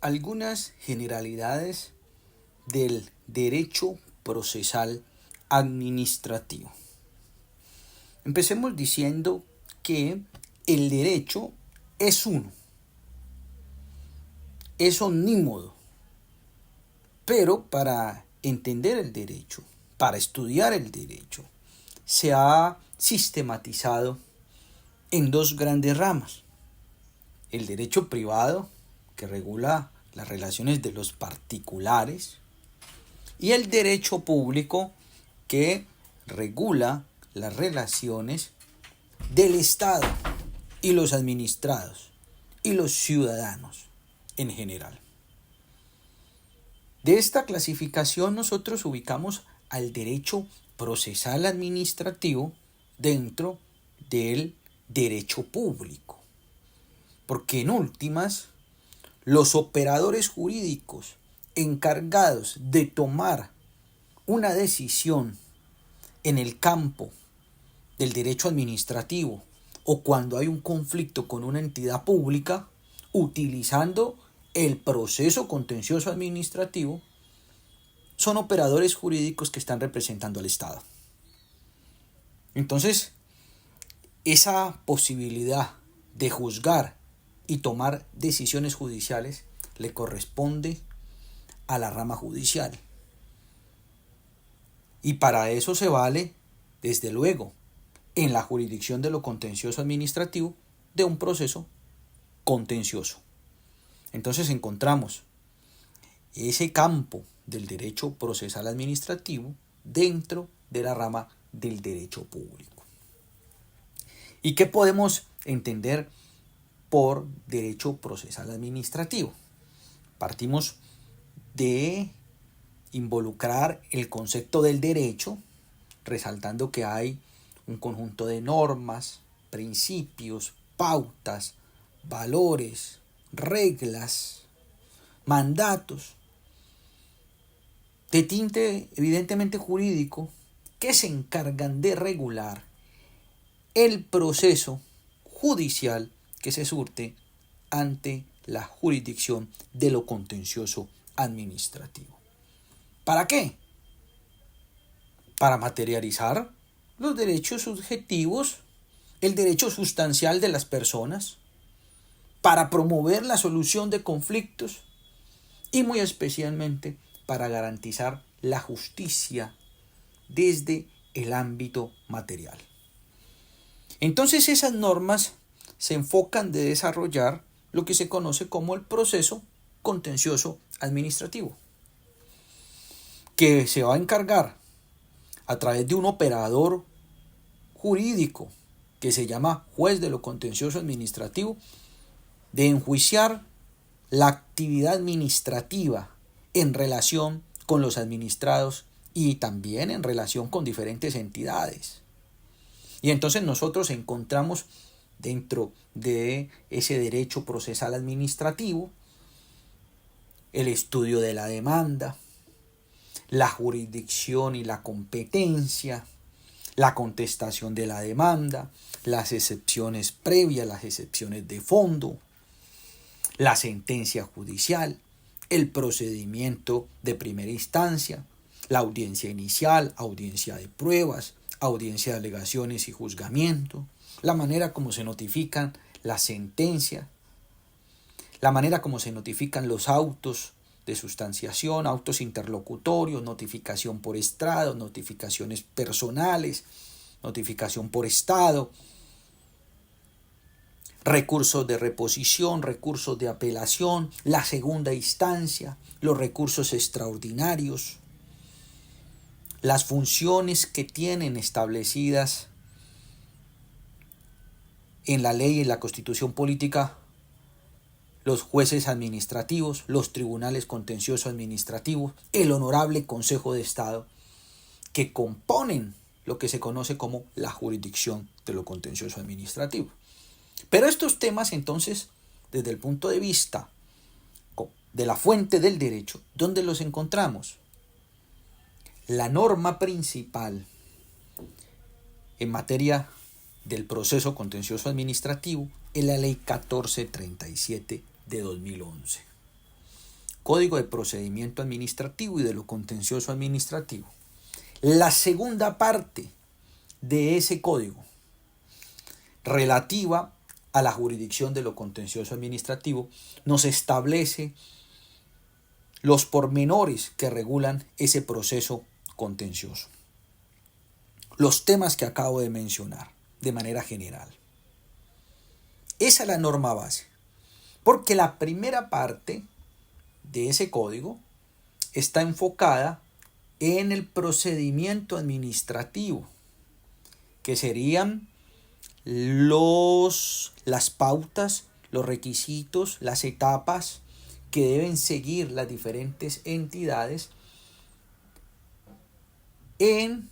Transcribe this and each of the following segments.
algunas generalidades del derecho procesal administrativo. Empecemos diciendo que el derecho es uno, es omnímodo, pero para entender el derecho, para estudiar el derecho, se ha sistematizado en dos grandes ramas. El derecho privado, que regula las relaciones de los particulares, y el derecho público, que regula las relaciones del Estado y los administrados y los ciudadanos en general. De esta clasificación nosotros ubicamos al derecho procesal administrativo dentro del derecho público, porque en últimas los operadores jurídicos encargados de tomar una decisión en el campo del derecho administrativo o cuando hay un conflicto con una entidad pública, utilizando el proceso contencioso administrativo, son operadores jurídicos que están representando al Estado. Entonces, esa posibilidad de juzgar y tomar decisiones judiciales le corresponde a la rama judicial. Y para eso se vale, desde luego, en la jurisdicción de lo contencioso administrativo, de un proceso contencioso. Entonces encontramos ese campo del derecho procesal administrativo dentro de la rama del derecho público. ¿Y qué podemos entender por derecho procesal administrativo? Partimos de involucrar el concepto del derecho, resaltando que hay un conjunto de normas, principios, pautas, valores, reglas, mandatos, de tinte evidentemente jurídico, que se encargan de regular el proceso judicial que se surte ante la jurisdicción de lo contencioso administrativo. ¿Para qué? Para materializar los derechos subjetivos, el derecho sustancial de las personas, para promover la solución de conflictos y muy especialmente para garantizar la justicia desde el ámbito material. Entonces esas normas se enfocan de desarrollar lo que se conoce como el proceso contencioso administrativo, que se va a encargar a través de un operador jurídico que se llama juez de lo contencioso administrativo, de enjuiciar la actividad administrativa en relación con los administrados y también en relación con diferentes entidades. Y entonces nosotros encontramos dentro de ese derecho procesal administrativo el estudio de la demanda, la jurisdicción y la competencia, la contestación de la demanda, las excepciones previas, las excepciones de fondo, la sentencia judicial, el procedimiento de primera instancia, la audiencia inicial, audiencia de pruebas, audiencia de alegaciones y juzgamiento, la manera como se notifican las sentencias, la manera como se notifican los autos de sustanciación, autos interlocutorios, notificación por estrado, notificaciones personales, notificación por estado, recursos de reposición, recursos de apelación, la segunda instancia, los recursos extraordinarios, las funciones que tienen establecidas en la ley y en la Constitución política los jueces administrativos, los tribunales contenciosos administrativos, el Honorable Consejo de Estado, que componen lo que se conoce como la jurisdicción de lo contencioso administrativo. Pero estos temas entonces, desde el punto de vista de la fuente del derecho, ¿dónde los encontramos? La norma principal en materia del proceso contencioso administrativo es la Ley 1437 de 2011. Código de Procedimiento Administrativo y de lo Contencioso Administrativo. La segunda parte de ese código, relativa a la jurisdicción de lo contencioso administrativo, nos establece los pormenores que regulan ese proceso contencioso. Los temas que acabo de mencionar de manera general. Esa es la norma base, porque la primera parte de ese código está enfocada en el procedimiento administrativo, que serían las pautas, los requisitos, las etapas que deben seguir las diferentes entidades en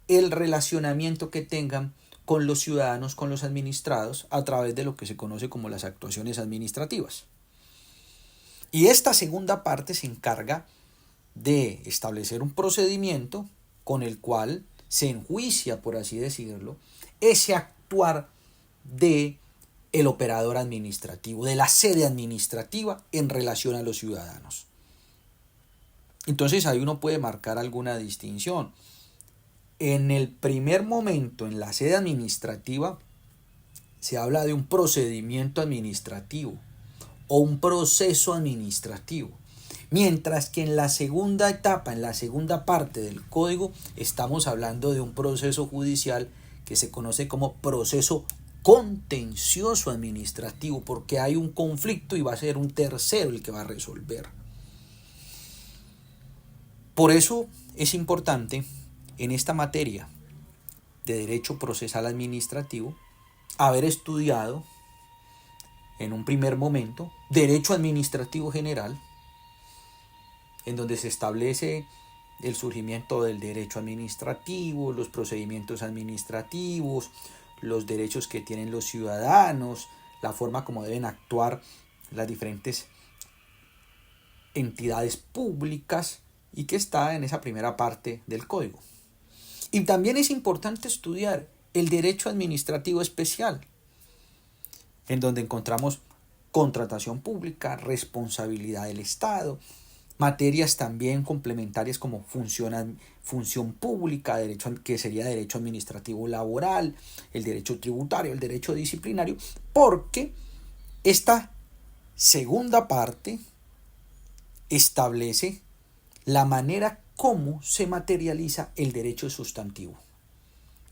el relacionamiento que tengan con los ciudadanos, con los administrados, a través de lo que se conoce como las actuaciones administrativas. Y esta segunda parte se encarga de establecer un procedimiento con el cual se enjuicia, por así decirlo, ese actuar de el operador administrativo, de la sede administrativa en relación a los ciudadanos. Entonces ahí uno puede marcar alguna distinción. En el primer momento, en la sede administrativa, se habla de un procedimiento administrativo o un proceso administrativo. Mientras que en la segunda etapa, en la segunda parte del código, estamos hablando de un proceso judicial que se conoce como proceso contencioso administrativo, porque hay un conflicto y va a ser un tercero el que va a resolver. Por eso es importante en esta materia de derecho procesal administrativo haber estudiado en un primer momento derecho administrativo general, en donde se establece el surgimiento del derecho administrativo, los procedimientos administrativos, los derechos que tienen los ciudadanos, la forma como deben actuar las diferentes entidades públicas, y que está en esa primera parte del código. Y también es importante estudiar el derecho administrativo especial, en donde encontramos contratación pública, responsabilidad del Estado, materias también complementarias como función pública, que sería derecho administrativo laboral, el derecho tributario, el derecho disciplinario, porque esta segunda parte establece la manera como se materializa el derecho sustantivo,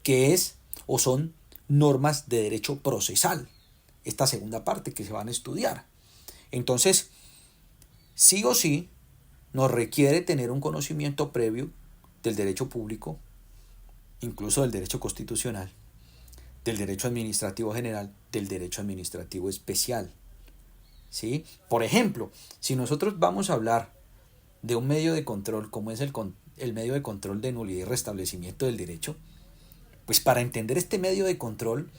que es o son normas de derecho procesal, esta segunda parte que se van a estudiar. Entonces, sí o sí, nos requiere tener un conocimiento previo del derecho público, incluso del derecho constitucional, del derecho administrativo general, del derecho administrativo especial. ¿Sí? Por ejemplo, si nosotros vamos a hablar de un medio de control como es el medio de control de nulidad y restablecimiento del derecho, pues para entender este medio de control,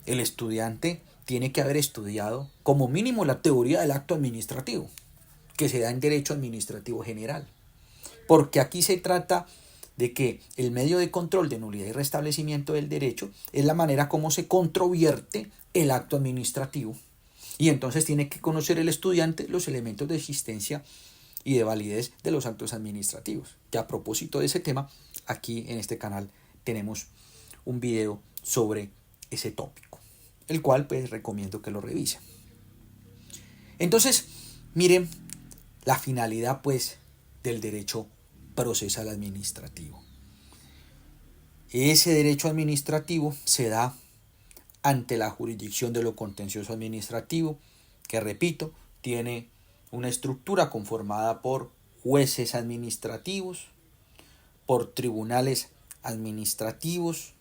el estudiante tiene que haber estudiado como mínimo la teoría del acto administrativo, que se da en derecho administrativo general. Porque aquí se trata de que el medio de control de nulidad y restablecimiento del derecho es la manera como se controvierte el acto administrativo. Y entonces tiene que conocer el estudiante los elementos de existencia y de validez de los actos administrativos. Que a propósito de ese tema, aquí en este canal tenemos un video sobre ese tópico, el cual pues recomiendo que lo revisen. Entonces, miren la finalidad pues del derecho procesal administrativo. Ese derecho administrativo se da ante la jurisdicción de lo contencioso administrativo, que repito, tiene una estructura conformada por jueces administrativos, por tribunales administrativos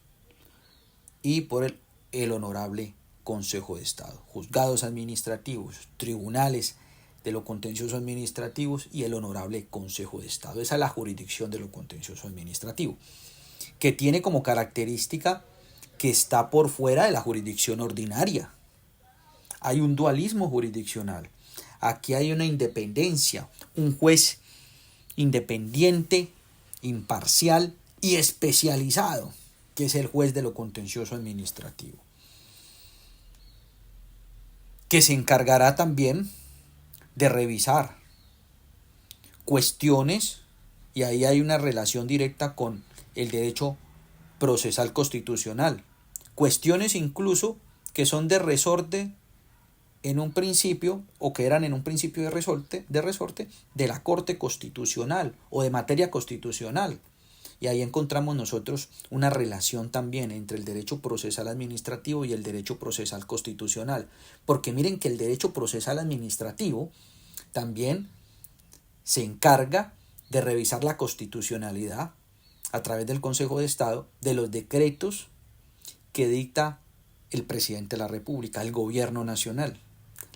y por el Honorable Consejo de Estado. Juzgados administrativos, tribunales de lo contencioso administrativos y el Honorable Consejo de Estado. Esa es la jurisdicción de lo contencioso administrativo, que tiene como característica que está por fuera de la jurisdicción ordinaria. Hay un dualismo jurisdiccional. Aquí hay una independencia, un juez independiente, imparcial y especializado, que es el juez de lo contencioso administrativo, que se encargará también de revisar cuestiones, y ahí hay una relación directa con el derecho procesal constitucional, cuestiones incluso que son de resorte en un principio, o que eran en un principio de resorte de la Corte Constitucional o de materia constitucional. Y ahí encontramos nosotros una relación también entre el derecho procesal administrativo y el derecho procesal constitucional. Porque miren que el derecho procesal administrativo también se encarga de revisar la constitucionalidad a través del Consejo de Estado de los decretos que dicta el presidente de la República, el gobierno nacional.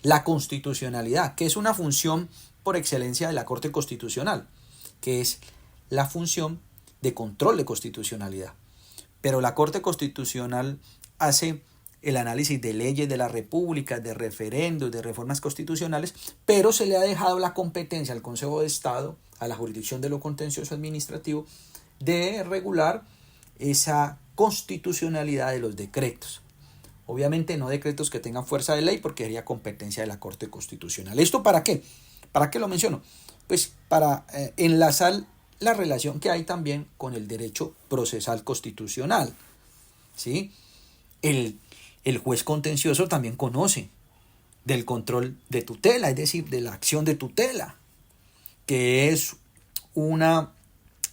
La constitucionalidad, que es una función por excelencia de la Corte Constitucional, que es la función de control de constitucionalidad. Pero la Corte Constitucional hace el análisis de leyes de la República, de referendos, de reformas constitucionales, pero se le ha dejado la competencia al Consejo de Estado, a la jurisdicción de lo contencioso administrativo, de regular esa constitucionalidad de los decretos. Obviamente no decretos que tengan fuerza de ley, porque sería competencia de la Corte Constitucional. ¿Esto para qué? ¿Para qué lo menciono? Pues para enlazar la relación que hay también con el derecho procesal constitucional. ¿Sí? El juez contencioso también conoce del control de tutela, es decir, de la acción de tutela, que es una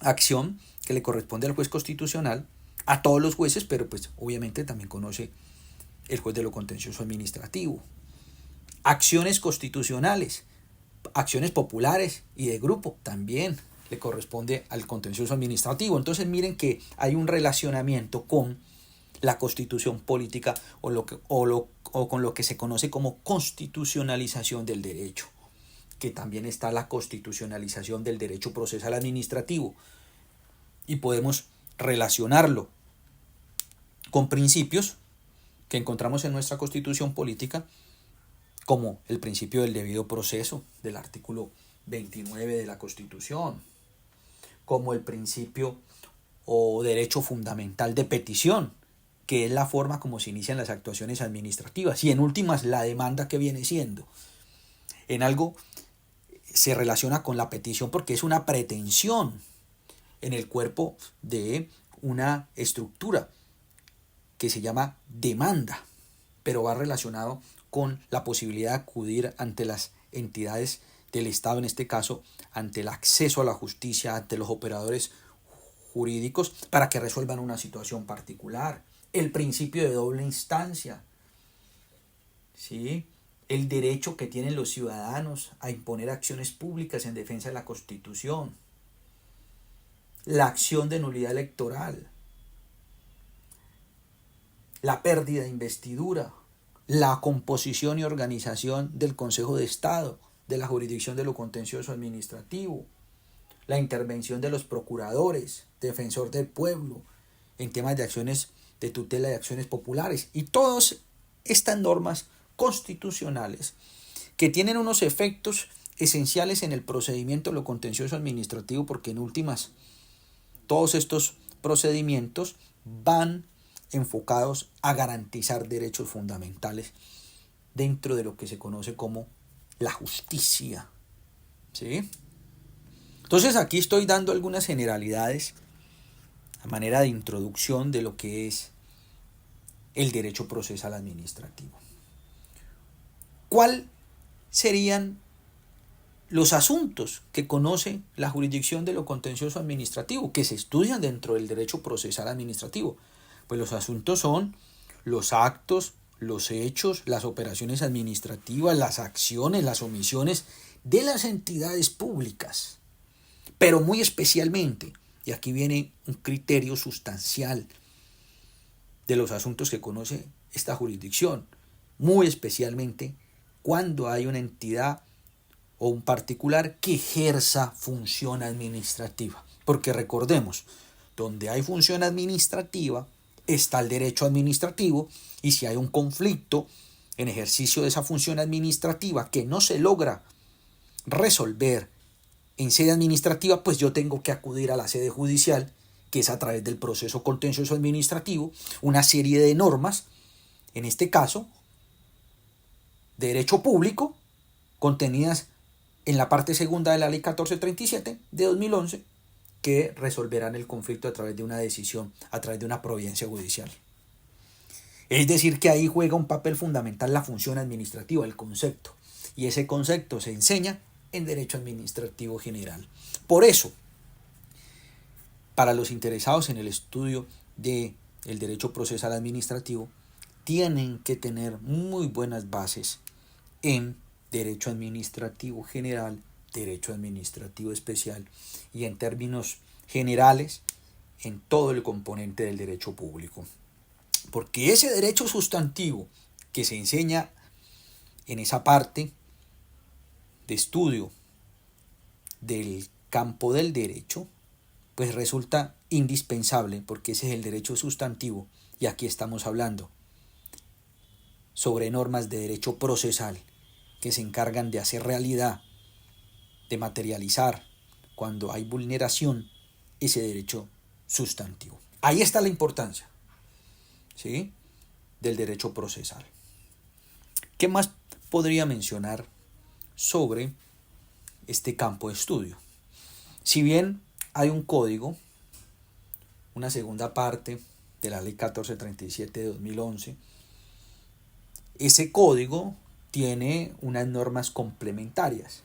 acción que le corresponde al juez constitucional, a todos los jueces, pero pues obviamente también conoce el juez de lo contencioso administrativo. Acciones constitucionales, acciones populares y de grupo también le corresponde al contencioso administrativo. Entonces miren que hay un relacionamiento con la constitución política o con lo que se conoce como constitucionalización del derecho, que también está la constitucionalización del derecho procesal administrativo, y podemos relacionarlo con principios que encontramos en nuestra constitución política, como el principio del debido proceso del artículo 29 de la Constitución, como el principio o derecho fundamental de petición, que es la forma como se inician las actuaciones administrativas, y en últimas la demanda, que viene siendo en algo se relaciona con la petición porque es una pretensión en el cuerpo de una estructura que se llama demanda, pero va relacionado con la posibilidad de acudir ante las entidades del Estado, en este caso ante el acceso a la justicia, ante los operadores jurídicos, para que resuelvan una situación particular. El principio de doble instancia, ¿sí? El derecho que tienen los ciudadanos a imponer acciones públicas en defensa de la Constitución, la acción de nulidad electoral, la pérdida de investidura, la composición y organización del Consejo de Estado, de la jurisdicción de lo contencioso administrativo, la intervención de los procuradores, defensor del pueblo, en temas de acciones de tutela y acciones populares, y todas estas normas constitucionales que tienen unos efectos esenciales en el procedimiento de lo contencioso administrativo, porque en últimas todos estos procedimientos van enfocados a garantizar derechos fundamentales dentro de lo que se conoce como la justicia. ¿Sí? Entonces aquí estoy dando algunas generalidades a manera de introducción de lo que es el derecho procesal administrativo. ¿Cuáles serían los asuntos que conoce la jurisdicción de lo contencioso administrativo, que se estudian dentro del derecho procesal administrativo? Pues los asuntos son los actos, los hechos, las operaciones administrativas, las acciones, las omisiones de las entidades públicas, pero muy especialmente, y aquí viene un criterio sustancial de los asuntos que conoce esta jurisdicción, muy especialmente cuando hay una entidad o un particular que ejerza función administrativa. Porque recordemos, donde hay función administrativa está el derecho administrativo, y si hay un conflicto en ejercicio de esa función administrativa que no se logra resolver en sede administrativa, pues yo tengo que acudir a la sede judicial, que es a través del proceso contencioso administrativo, una serie de normas, en este caso, de derecho público, contenidas en la parte segunda de la Ley 1437 de 2011, que resolverán el conflicto a través de una decisión, a través de una providencia judicial. Es decir, que ahí juega un papel fundamental la función administrativa, el concepto. Y ese concepto se enseña en Derecho Administrativo General. Por eso, para los interesados en el estudio del derecho procesal administrativo, tienen que tener muy buenas bases en Derecho Administrativo General, Derecho Administrativo Especial y en términos generales en todo el componente del derecho público. Porque ese derecho sustantivo que se enseña en esa parte de estudio del campo del derecho, pues resulta indispensable, porque ese es el derecho sustantivo, y aquí estamos hablando sobre normas de derecho procesal que se encargan de hacer realidad, de materializar cuando hay vulneración ese derecho sustantivo. Ahí está la importancia, ¿sí?, del derecho procesal. ¿Qué más podría mencionar sobre este campo de estudio? Si bien hay un código, una segunda parte de la Ley 1437 de 2011, ese código tiene unas normas complementarias.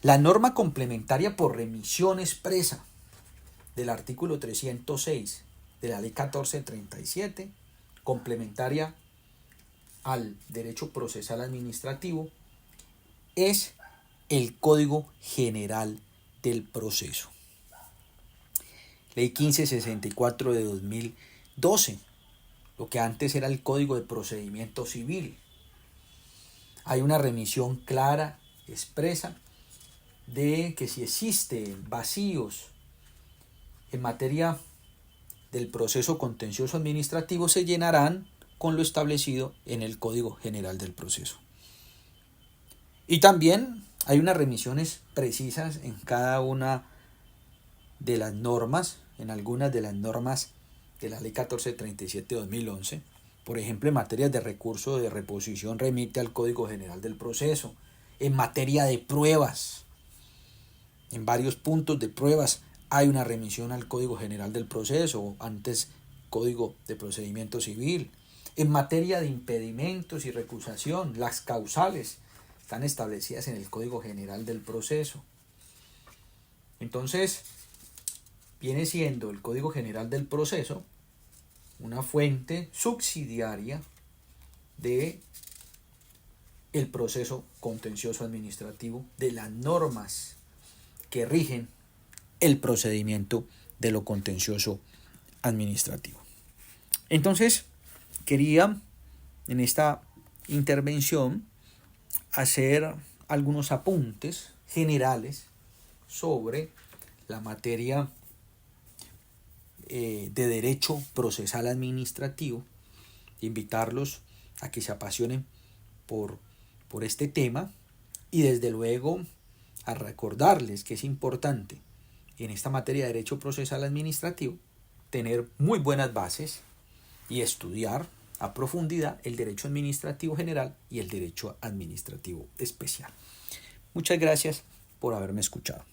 La norma complementaria por remisión expresa del artículo 306 de la Ley 1437, complementaria al derecho procesal administrativo, es el Código General del Proceso. Ley 1564 de 2012, lo que antes era el Código de Procedimiento Civil. Hay una remisión clara, expresa, de que si existen vacíos en materia del proceso contencioso administrativo, se llenarán con lo establecido en el Código General del Proceso. Y también hay unas remisiones precisas en cada una de las normas, en algunas de las normas de la Ley 1437 de 2011. Por ejemplo, en materia de recurso de reposición remite al Código General del Proceso. En materia de pruebas, en varios puntos de pruebas hay una remisión al Código General del Proceso, antes Código de Procedimiento Civil. En materia de impedimentos y recusación, las causales están establecidas en el Código General del Proceso. Entonces, viene siendo el Código General del Proceso una fuente subsidiaria de el proceso contencioso administrativo, de las normas que rigen el procedimiento de lo contencioso administrativo. Entonces, quería en esta intervención hacer algunos apuntes generales sobre la materia de derecho procesal administrativo, invitarlos a que se apasionen por este tema y desde luego a recordarles que es importante en esta materia de derecho procesal administrativo tener muy buenas bases y estudiar a profundidad el derecho administrativo general y el derecho administrativo especial. Muchas gracias por haberme escuchado.